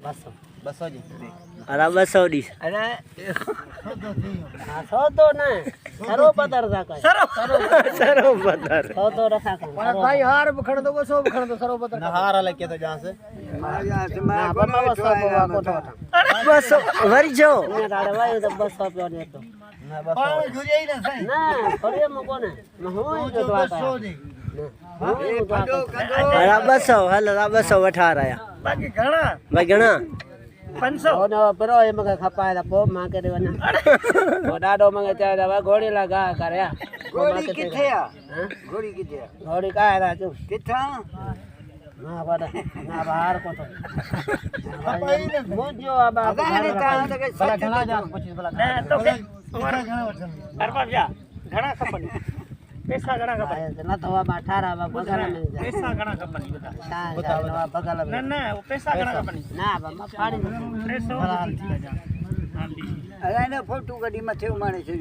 200 जी અરે 200 ડીશ અને સો તો ના સરો પતર રાખે સરો પતર સો તો રખા કર પણ ભાઈ હાર બખણ તો 200 બખણ તો સરોપત્ર नहारा लेके तो जहाँ से ના બાપા સો પવા કોઠો 200 વરી જો ને તારે વાય તો 200 પ્યો ને તો ना बस ના ફળિયા માં કોને હું જો તો આતા અરે 200 હાલ 200 વઠાર આયા બાકી ઘણા ભાઈ ઘણા 500 ઓનો પરો એ મગે ખપાય પો માં કે દેવાના ઓ ડાડો મગે ચાય દવા ઘોડી લગા કર્યા ઘોડી કિથે આ હા ઘોડી કિથે ઘોડી કાય રાજુ કિથા ના બડા ના બહાર કો તો મોજો આ બા અદાને તા તો કે भला घना जा 25 भला ના તો કે ઘણા જા ઘણા ખપની પૈસા ઘણા ખપની ના તો આ 18 બા બગાલા મે જાય પૈસા ઘણા ખપની બધા તા બગાલા ના ના પૈસા ઘણા ખપની ના બા પાડી 300 હાલી અગાઈને ફોટો ગાડીમાં થયું માણે છે